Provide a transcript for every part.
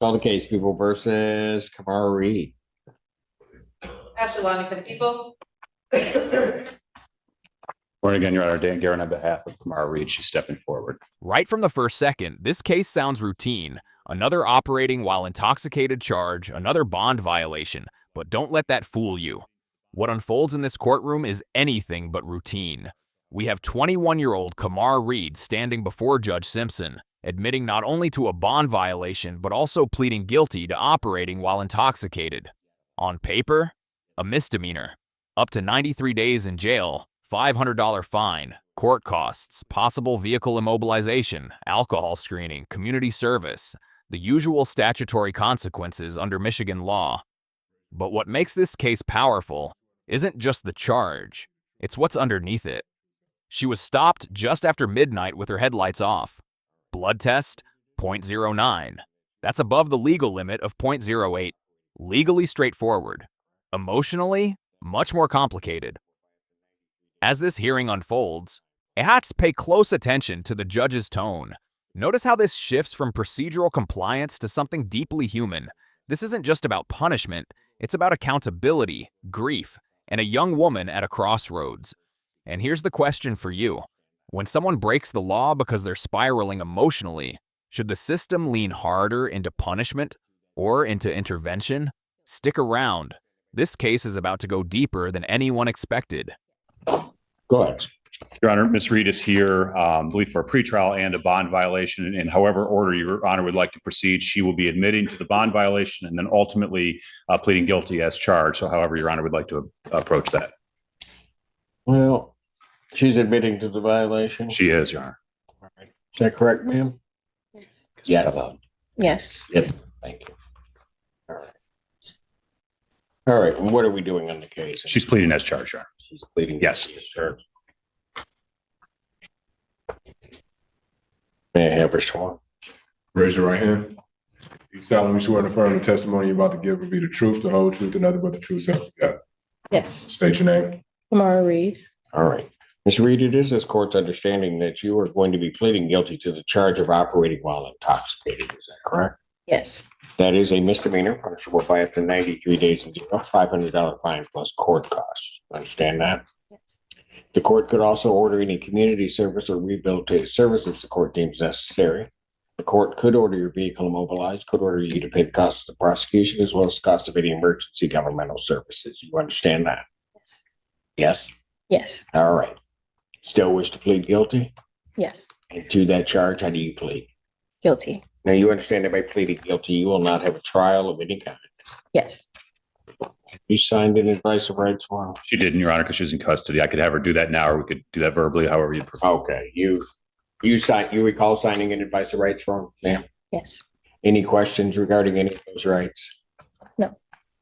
Call the case, people versus Kamara Reed. Ashley for the people. Morning again, Your Honor. Dan Guerin on behalf of Kamara Reed. She's stepping forward. Right from the first second, this case sounds routine. Another operating while intoxicated charge, another bond violation. But don't let that fool you. What unfolds in this courtroom is anything but routine. We have 21-year-old Kamara Reed standing before Judge Simpson, admitting not only to a bond violation, but also pleading guilty to operating while intoxicated. On paper, a misdemeanor. Up to 93 days in jail, $500 fine, court costs, possible vehicle immobilization, alcohol screening, community service, the usual statutory consequences under Michigan law. But what makes this case powerful isn't just the charge, it's what's underneath it. She was stopped just after midnight with her headlights off. Blood test, 0.09. That's above the legal limit of 0.08. Legally straightforward. Emotionally, much more complicated. As this hearing unfolds, it has to pay close attention to the judge's tone. Notice how this shifts from procedural compliance to something deeply human. This isn't just about punishment, it's about accountability, grief, and a young woman at a crossroads. And here's the question for you. When someone breaks the law because they're spiraling emotionally, should the system lean harder into punishment or into intervention? Stick around. This case is about to go deeper than anyone expected. Go ahead. Your Honor, Ms. Reed is here, I believe, for a pretrial and a bond violation. In however order Your Honor would like to proceed, she will be admitting to the bond violation and then ultimately pleading guilty as charged. So however Your Honor would like to approach that. Well, she's admitting to the violation. She is, Your Honor. All right. Is that correct, ma'am? Yes. Yes. Yep. Thank you. All right. All right. And what are we doing on the case? She's pleading as charged, Your Honor. She's pleading. Yes. Sure. May I have her sworn? Raise your right hand. You solemnly swear to affirm the testimony you're about to give will be the truth, the whole truth, and nothing but the truth, so help you God. Yes. State your name. Kamara Reed. All right. Ms. Reed, it is this court's understanding that you are going to be pleading guilty to the charge of operating while intoxicated. Is that correct? Yes. That is a misdemeanor, punishable by up to 93 days in jail, $500 fine plus court costs. Understand that? Yes. The court could also order any community service or rehabilitative service if the court deems necessary. The court could order your vehicle immobilized, could order you to pay the cost of the prosecution as well as the cost of any emergency governmental services. You understand that? Yes. Yes? Yes. All right. Still wish to plead guilty? Yes. And to that charge, how do you plead? Guilty. Now, you understand that by pleading guilty, you will not have a trial of any kind. Yes. You signed an advice of rights form? She didn't, Your Honor, because she's in custody. I could have her do that now, or we could do that verbally, however you prefer. Okay. You recall signing an advice of rights form, ma'am? Yes. Any questions regarding any of those rights? No.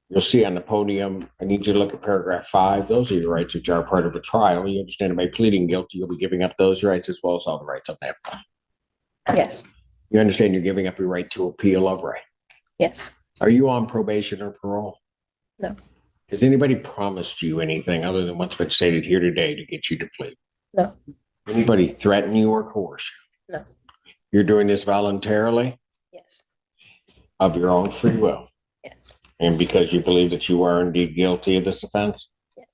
You'll see on the podium, I need you to look at paragraph 5. Those are your rights which are part of a trial. You understand that by pleading guilty, you'll be giving up those rights as well as all the rights on that. Yes. You understand you're giving up your right to appeal of right. Yes. Are you on probation or parole? No. Has anybody promised you anything other than what's been stated here today to get you to plead? No. Anybody threaten you or coerce you? No. You're doing this voluntarily Yes. of your own free will Yes. and because you believe that you are indeed guilty of this offense? Yes.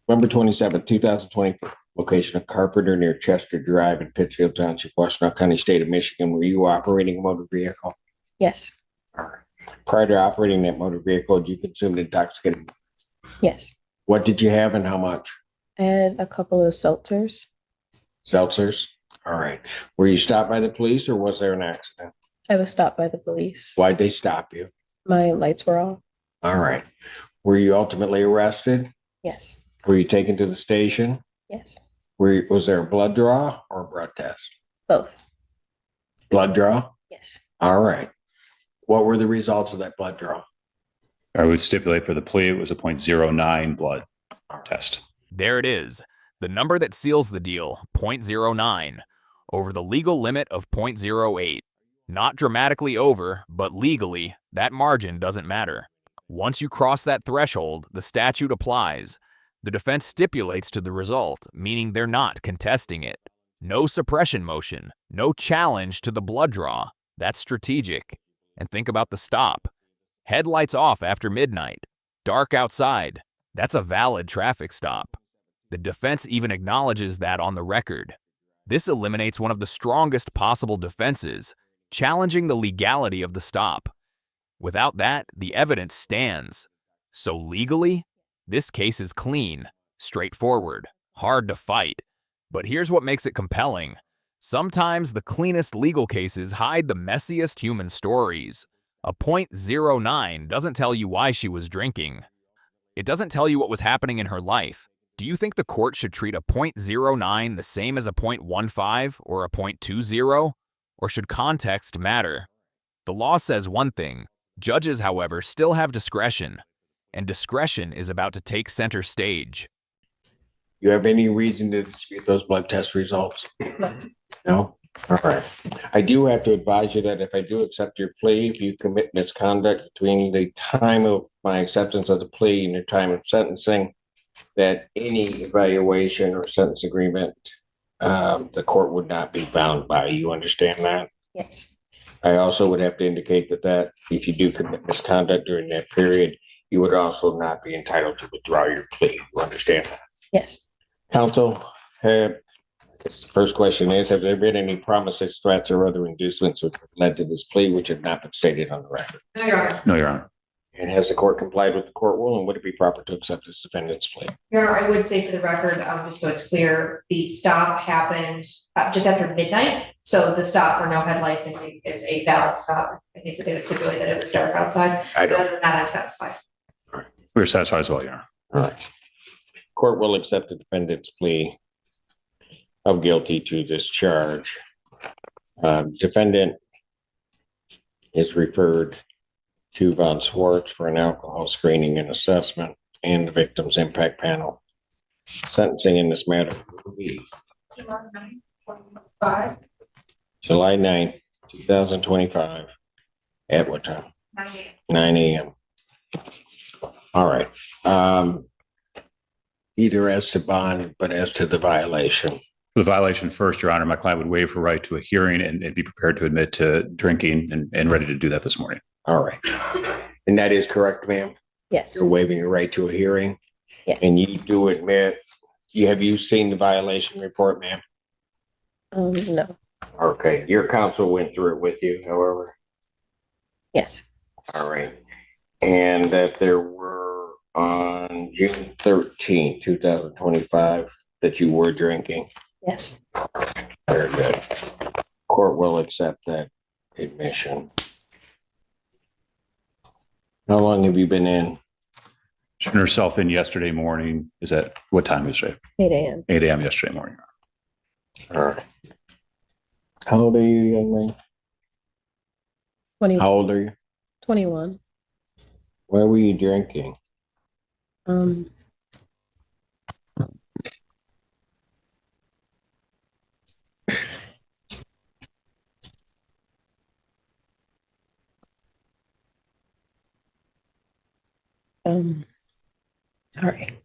November 27, 2024, location of Carpenter near Chester Drive in Pittsfield Township, Washtenaw County, State of Michigan. Were you operating a motor vehicle? Yes. All right. Prior to operating that motor vehicle, did you consume intoxicating? Yes. What did you have and how much? I had a couple of seltzers. Seltzers? All right. Were you stopped by the police or was there an accident? I was stopped by the police. Why'd they stop you? My lights were off. All right. Were you ultimately arrested? Yes. Were you taken to the station? Yes. Was there a blood draw or a blood test? Both. Blood draw? Yes. All right. What were the results of that blood draw? I would stipulate for the plea, it was a 0.09 blood test. There it is. The number that seals the deal, 0.09, over the legal limit of 0.08. Not dramatically over, but legally, that margin doesn't matter. Once you cross that threshold, the statute applies. The defense stipulates to the result, meaning they're not contesting it. No suppression motion, no challenge to the blood draw. That's strategic. And think about the stop. Headlights off after midnight. Dark outside. That's a valid traffic stop. The defense even acknowledges that on the record. This eliminates one of the strongest possible defenses, challenging the legality of the stop. Without that, the evidence stands. So legally, this case is clean, straightforward, hard to fight. But here's what makes it compelling. Sometimes the cleanest legal cases hide the messiest human stories. A .09 doesn't tell you why she was drinking. It doesn't tell you what was happening in her life. Do you think the court should treat a .09 the same as a .15 or a .20? Or should context matter? The law says one thing. Judges, however, still have discretion. And discretion is about to take center stage. You have any reason to dispute those blood test results? No. No? All right. I do have to advise you that if I do accept your plea, if you commit misconduct between the time of my acceptance of the plea and the time of sentencing, that any evaluation or sentence agreement, the court would not be bound by. You understand that? Yes. I also would have to indicate that if you do commit misconduct during that period, you would also not be entitled to withdraw your plea. You understand that? Yes. Counsel, I guess the first question is, have there been any promises, threats, or other inducements which have led to this plea which have not been stated on the record? No, Your Honor. No, Your Honor. And has the court complied with the court rule, and would it be proper to accept this defendant's plea? Your Honor, I would say for the record, just so it's clear, the stop happened just after midnight. So the stop for no headlights is a valid stop. I think we did stipulate that it was dark outside. I don't. Other than that, I'm satisfied. We're satisfied as well, Your Honor. All right. Court will accept the defendant's plea of guilty to this charge. Defendant is referred to Von Swartz for an alcohol screening and assessment and the victim's impact panel. Sentencing in this matter will be July 9th, 2025. At what time? 9 a.m. All right. Either as to bond, but as to the violation. For the violation first, Your Honor, my client would waive her right to a hearing and be prepared to admit to drinking and ready to do that this morning. All right. And that is correct, ma'am? Yes. You're waiving your right to a hearing? Yes. And you do admit, have you seen the violation report, ma'am? No. Okay. Your counsel went through it with you, however? Yes. All right. And that there were on June 13th, 2025, that you were drinking? Yes. Very good. Court will accept that admission. How long have you been in? She turned herself in yesterday morning. Is that what time yesterday? 8 a.m. 8 a.m. yesterday morning. All right. How old are you, young man? 20, How old are you? 21. Where were you drinking? Sorry.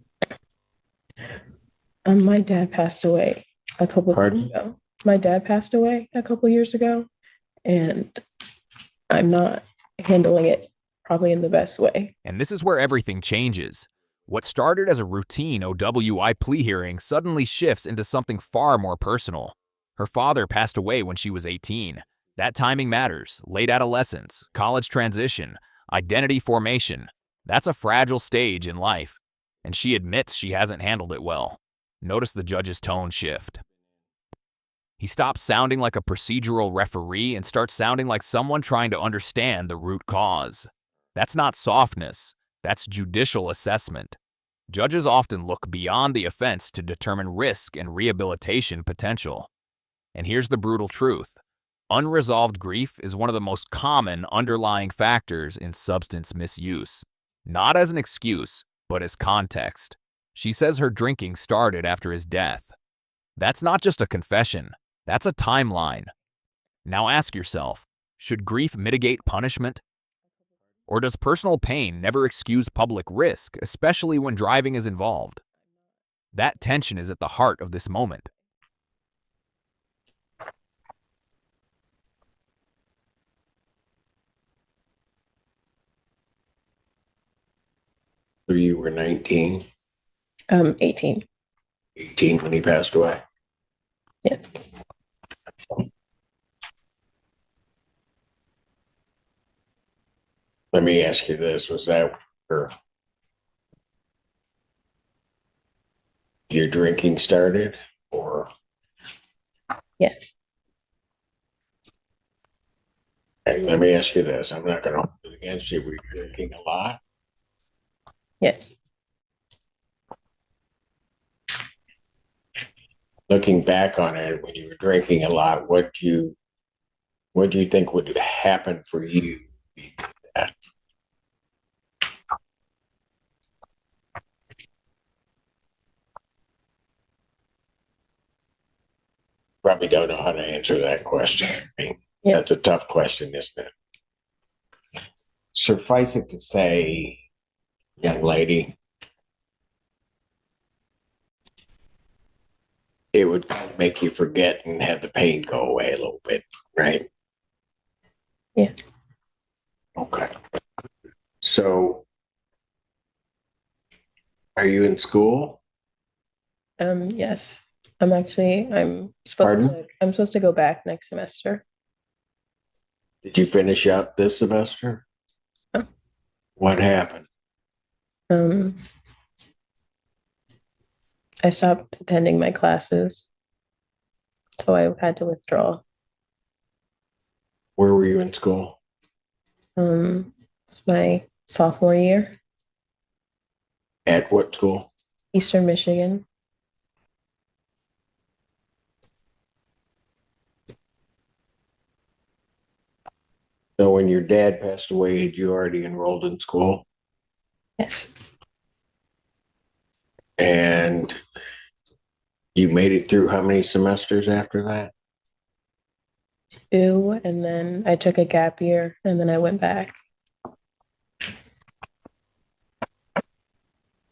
My dad passed away a couple of Pardon? years ago. My dad passed away a couple years ago, and I'm not handling it probably in the best way. And this is where everything changes. What started as a routine OWI plea hearing suddenly shifts into something far more personal. Her father passed away when she was 18. That timing matters. Late adolescence, college transition, identity formation. That's a fragile stage in life. And she admits she hasn't handled it well. Notice the judge's tone shift. He stops sounding like a procedural referee and starts sounding like someone trying to understand the root cause. That's not softness. That's judicial assessment. Judges often look beyond the offense to determine risk and rehabilitation potential. And here's the brutal truth. Unresolved grief is one of the most common underlying factors in substance misuse. Not as an excuse, but as context. She says her drinking started after his death. That's not just a confession. That's a timeline. Now ask yourself, should grief mitigate punishment? Or does personal pain never excuse public risk, especially when driving is involved? That tension is at the heart of this moment. So you were 19, 18. 18 when he passed away. Yeah. Let me ask you this, was that where your drinking started or? Yes. And let me ask you this, I'm not gonna hold it against you, were you drinking a lot? Yes. Looking back on it, when you were drinking a lot, what do you think would happen for you? Probably don't know how to answer that question. I mean, Yeah. that's a tough question, isn't it? Suffice it to say, young lady, it would kind of make you forget and have the pain go away a little bit, right? Yeah. Okay. So, are you in school? Yes. I'm Pardon? supposed to go back next semester. Did you finish up this semester? No. What happened? I stopped attending my classes, so I had to withdraw. Where were you in school? It's my sophomore year, At what school? Eastern Michigan. So when your dad passed away, had you already enrolled in school? Yes. And you made it through how many semesters after that? 2, and then I took a gap year, and then I went back.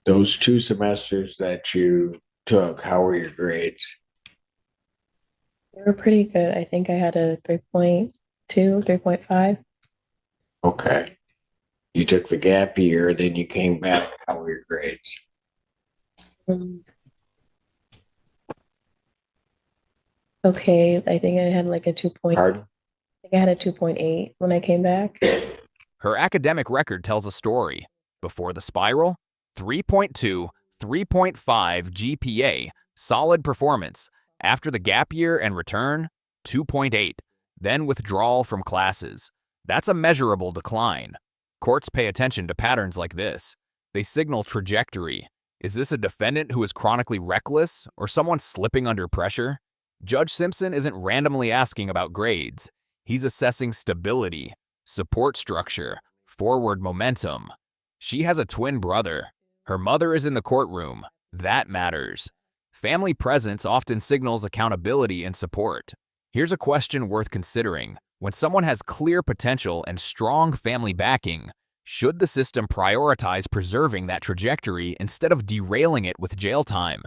Those 2 semesters that you took, how were your grades? They were pretty good. I think I had a 3.2, 3.5. Okay. You took the gap year, then you came back. How were your grades? Okay, I think I had like a 2. Pardon? I think I had a 2.8 when I came back. Her academic record tells a story. Before the spiral, 3.2, 3.5 GPA, solid performance. After the gap year and return, 2.8, then withdrawal from classes. That's a measurable decline. Courts pay attention to patterns like this. They signal trajectory. Is this a defendant who is chronically reckless or someone slipping under pressure? Judge Simpson isn't randomly asking about grades. He's assessing stability, support structure, forward momentum. She has a twin brother. Her mother is in the courtroom. That matters. Family presence often signals accountability and support. Here's a question worth considering. When someone has clear potential and strong family backing, should the system prioritize preserving that trajectory instead of derailing it with jail time?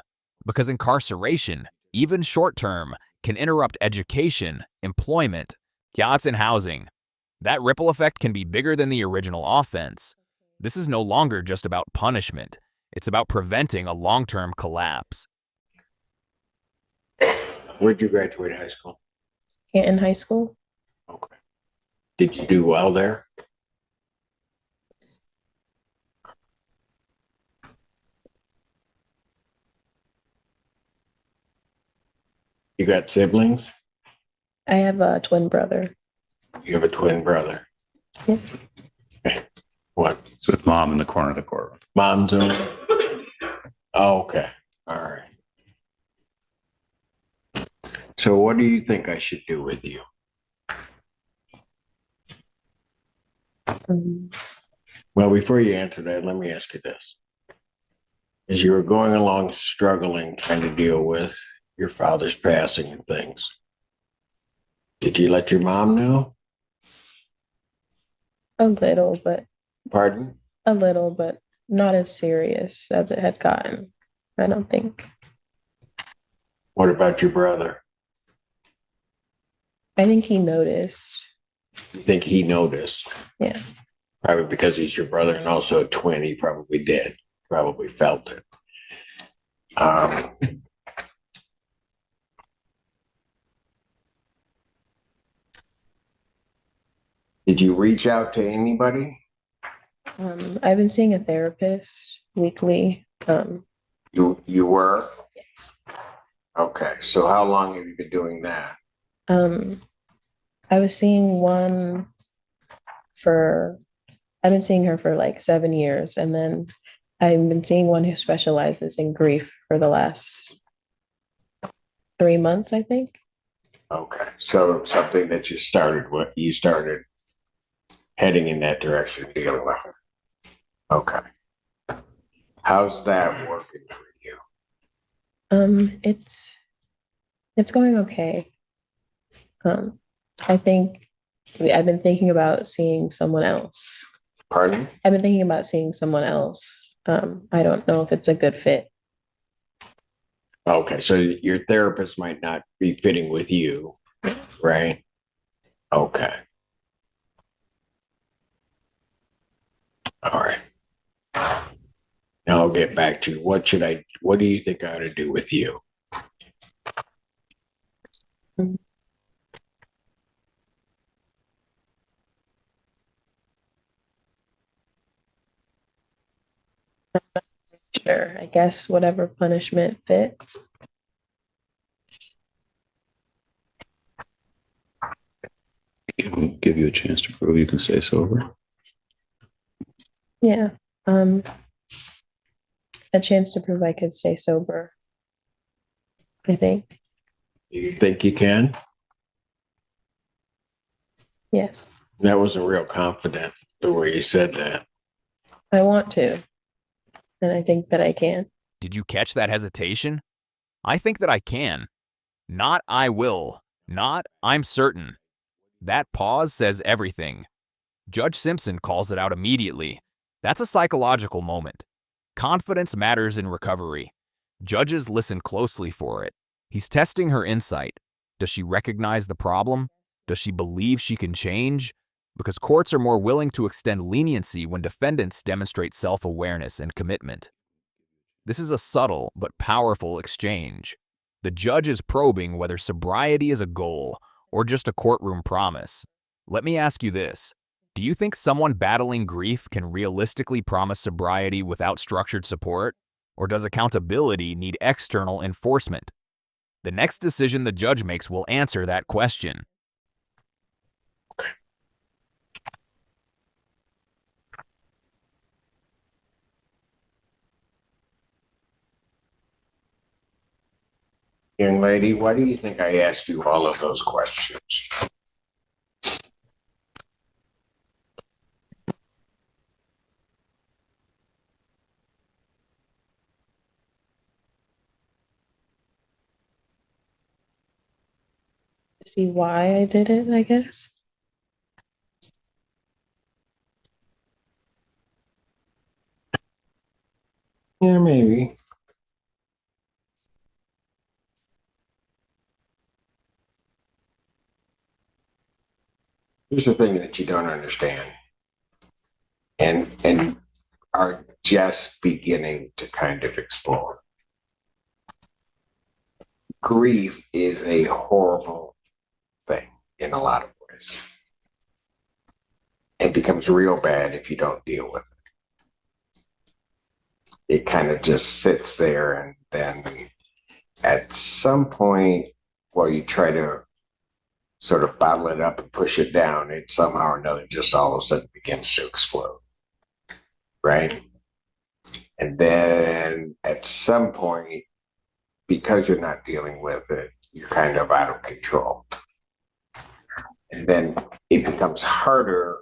Because incarceration, even short-term, can interrupt education, employment, yachts, and housing. That ripple effect can be bigger than the original offense. This is no longer just about punishment. It's about preventing a long-term collapse. Where'd you graduate high school? In high school. Okay. Did you do well there? You got siblings? I have a twin brother. You have a twin brother. Yep. Okay. What? It's with mom in the corner of the courtroom. Mom's on? Oh, okay. All right. So what do you think I should do with you? Well, before you answer that, let me ask you this. As you were going along struggling, trying to deal with your father's passing and things, did you let your mom know? A little, but Pardon? not as serious as it had gotten. I don't think. What about your brother? I think he noticed. You think he noticed? Yeah. Probably because he's your brother and also a twin, he probably did, probably felt it. Did you reach out to anybody? I've been seeing a therapist weekly. You were? Yes. Okay, so how long have you been doing that? I was seeing one I've been seeing her for like 7 years, and then I've been seeing one who specializes in grief for the last 3 months, I think. Okay, so something that you started heading in that direction, dealing with her. Okay. How's that working for you? It's going okay. I think I've been thinking about seeing someone else. Pardon? I've been thinking about seeing someone else. I don't know if it's a good fit. Okay, so your therapist might not be fitting with you, right? Okay. All right. Now I'll get back to what do you think I ought to do with you? Sure, I guess whatever punishment fits. Give you a chance to prove you can stay sober. Yeah. A chance to prove I could stay sober, I think. You think you can? Yes. That wasn't real confident the way you said that. I want to, and I think that I can. Did you catch that hesitation? I think that I can. Not I will. Not I'm certain. That pause says everything. Judge Simpson calls it out immediately. That's a psychological moment. Confidence matters in recovery. Judges listen closely for it. He's testing her insight. Does she recognize the problem? Does she believe she can change? Because courts are more willing to extend leniency when defendants demonstrate self-awareness and commitment. This is a subtle but powerful exchange. The judge is probing whether sobriety is a goal or just a courtroom promise. Let me ask you this. Do you think someone battling grief can realistically promise sobriety without structured support? Or does accountability need external enforcement? The next decision the judge makes will answer that question. Young lady, why do you think I asked you all of those questions? See why I did it, I guess. Yeah, maybe. Here's the thing that you don't understand and are just beginning to kind of explore. Grief is a horrible thing in a lot of ways. It becomes real bad if you don't deal with it. It kind of just sits there, and then at some point, while you try to sort of bottle it up and push it down, it somehow or another just all of a sudden begins to explode. Right? And then at some point, because you're not dealing with it, you're kind of out of control. And then it becomes harder.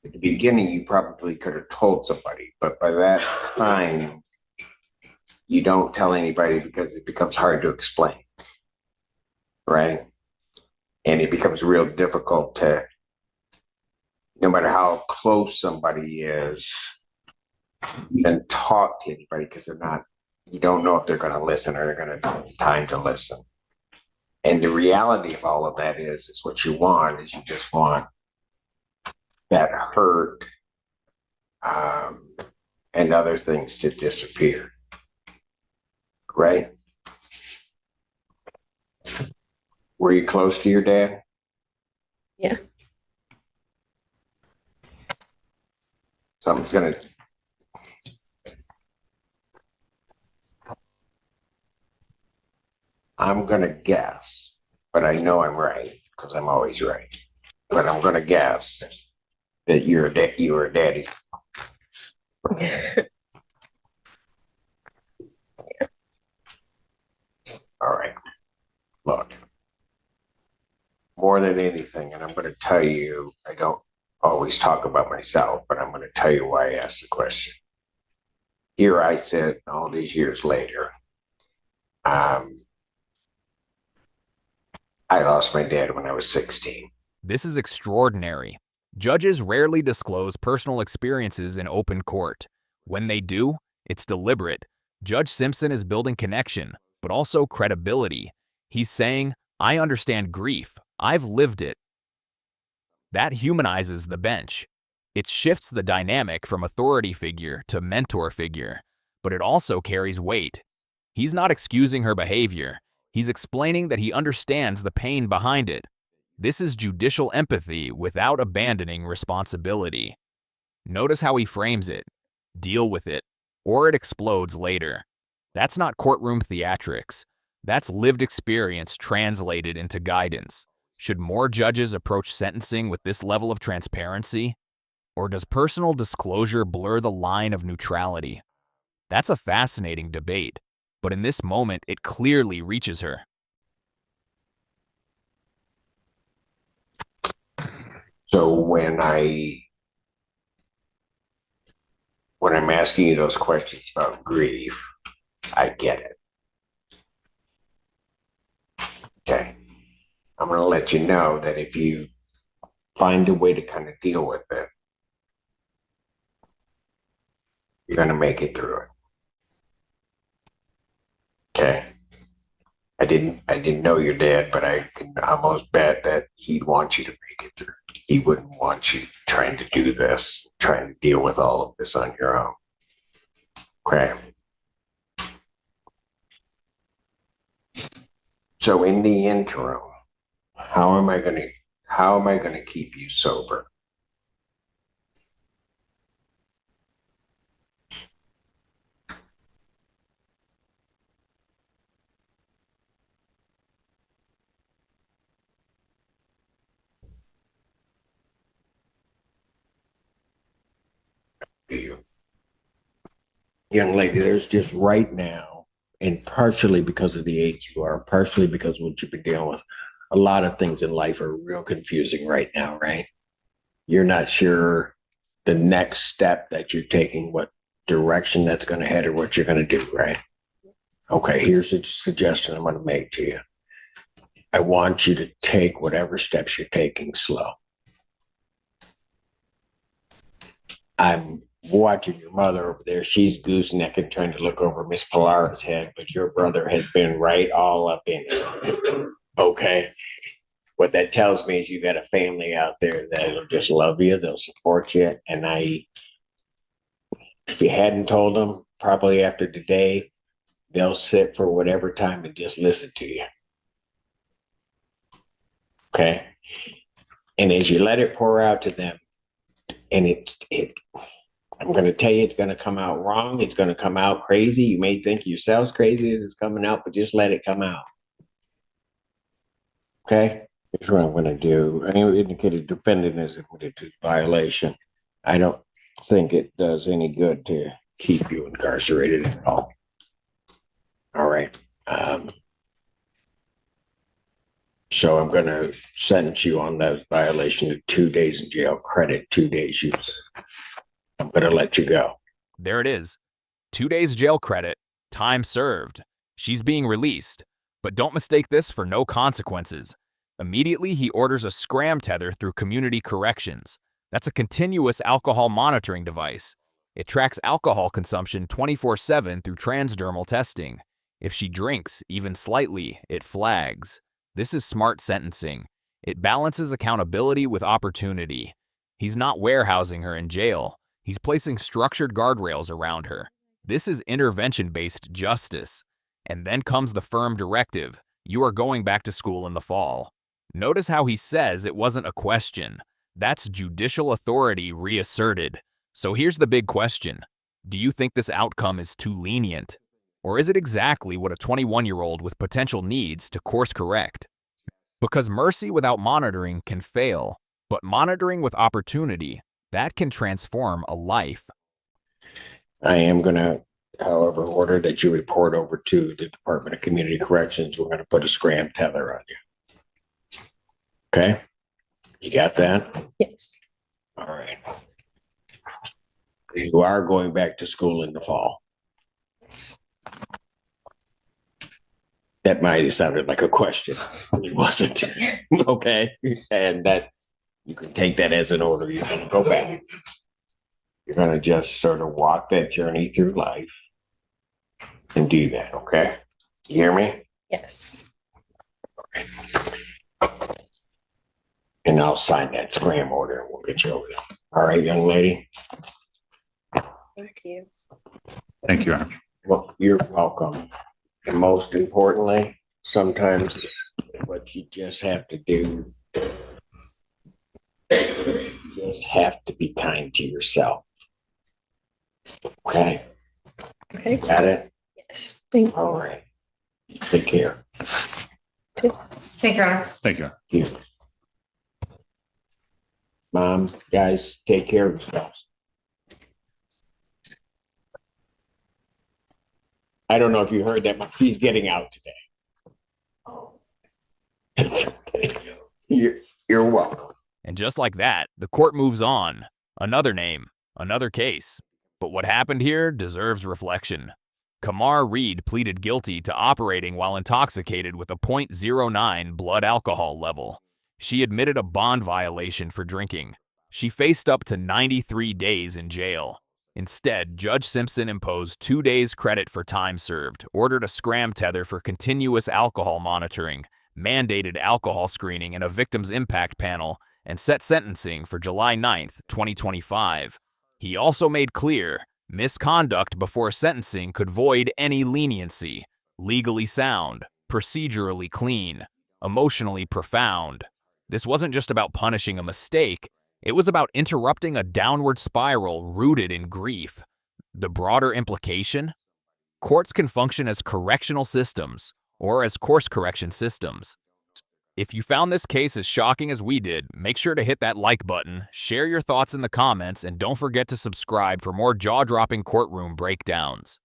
At the beginning, you probably could have told somebody, but by that time, you don't tell anybody because it becomes hard to explain. Right? And it becomes real difficult to, no matter how close somebody is, even talk to anybody because you don't know if they're going to listen or they're going to take time to listen. And the reality of all of that is what you want is you just want that hurt, and other things to disappear. Right? Were you close to your dad? Yeah. Something's gonna. I'm gonna guess, but I know I'm right because I'm always right. But I'm gonna guess that you were a daddy. All right. Look, more than anything, and I'm going to tell you, I don't always talk about myself, but I'm going to tell you why I asked the question. Here I sit all these years later. I lost my dad when I was 16. This is extraordinary. Judges rarely disclose personal experiences in open court. When they do, it's deliberate. Judge Simpson is building connection, but also credibility. He's saying, I understand grief. I've lived it. That humanizes the bench. It shifts the dynamic from authority figure to mentor figure, but it also carries weight. He's not excusing her behavior. He's explaining that he understands the pain behind it. This is judicial empathy without abandoning responsibility. Notice how he frames it. Deal with it, or it explodes later. That's not courtroom theatrics. That's lived experience translated into guidance. Should more judges approach sentencing with this level of transparency? Or does personal disclosure blur the line of neutrality? That's a fascinating debate, but in this moment, it clearly reaches her. So when I'm asking you those questions about grief, I get it. Okay. I'm going to let you know that if you find a way to kind of deal with it, you're going to make it through it. Okay. I didn't know your dad, but I can almost bet that he'd want you to make it through. He wouldn't want you trying to do this, trying to deal with all of this on your own. Okay. So in the interim, how am I going to keep you sober? You. Young lady, there's just right now, and partially because of the age you are, partially because of what you've been dealing with, a lot of things in life are real confusing right now, right? You're not sure the next step that you're taking, what direction that's going to head or what you're going to do, right? Okay, here's a suggestion I'm going to make to you. I want you to take whatever steps you're taking slow. I'm watching your mother over there. She's goosenecking trying to look over Miss Pilara's head, but your brother has been right all up in it. Okay. What that tells me is you got a family out there that'll just love you, they'll support you. And if you hadn't told them, probably after today, they'll sit for whatever time and just listen to you. Okay. And as you let it pour out to them, and I'm going to tell you, it's going to come out wrong. It's going to come out crazy. You may think yourselves crazy as it's coming out, but just let it come out. Okay? Here's what I'm going to do. I indicated defendant is admitted to violation. I don't think it does any good to keep you incarcerated at all. All right. So I'm going to sentence you on that violation to 2 days in jail, credit 2 days use. I'm going to let you go. There it is. 2 days jail credit, time served. She's being released. But don't mistake this for no consequences. Immediately, he orders a SCRAM tether through community corrections. That's a continuous alcohol monitoring device. It tracks alcohol consumption 24/7 through transdermal testing. If she drinks, even slightly, it flags. This is smart sentencing. It balances accountability with opportunity. He's not warehousing her in jail. He's placing structured guardrails around her. This is intervention-based justice. And then comes the firm directive. You are going back to school in the fall. Notice how he says it wasn't a question. That's judicial authority reasserted. So here's the big question. Do you think this outcome is too lenient? Or is it exactly what a 21-year-old with potential needs to course correct? Because mercy without monitoring can fail, but monitoring with opportunity, that can transform a life. I am gonna, however, order that you report over to the Department of Community Corrections. We're gonna put a SCRAM tether on you. Okay? You got that? Yes. All right. You are going back to school in the fall. That might have sounded like a question. It wasn't. Okay? And that, you can take that as an order. You're gonna go back. You're gonna just sort of walk that journey through life and do that, okay? You hear me? Yes. And I'll sign that SCRAM order and we'll get you over there. All right, young lady? Thank you. Thank you, Your Honor. Well, you're welcome. And most importantly, sometimes what you just have to do, you just have to be kind to yourself. Okay? Okay. Got it? Yes. Thank you. All right. Take care. Thank you, Your Honor. Thank you, Your Honor. You. Mom, guys, take care of yourselves. I don't know if you heard that, but she's getting out today. You're welcome. And just like that, the court moves on. Another name, another case. But what happened here deserves reflection. Kamar Reed pleaded guilty to operating while intoxicated with a .09 blood alcohol level. She admitted a bond violation for drinking. She faced up to 93 days in jail. Instead, Judge Simpson imposed 2 days credit for time served, ordered a SCRAM tether for continuous alcohol monitoring, mandated alcohol screening and a victim's impact panel, and set sentencing for July 9th, 2025. He also made clear misconduct before sentencing could void any leniency. Legally sound, procedurally clean, emotionally profound. This wasn't just about punishing a mistake. It was about interrupting a downward spiral rooted in grief. The broader implication? Courts can function as correctional systems or as course correction systems. If you found this case as shocking as we did, make sure to hit that like button, share your thoughts in the comments, and don't forget to subscribe for more jaw-dropping courtroom breakdowns.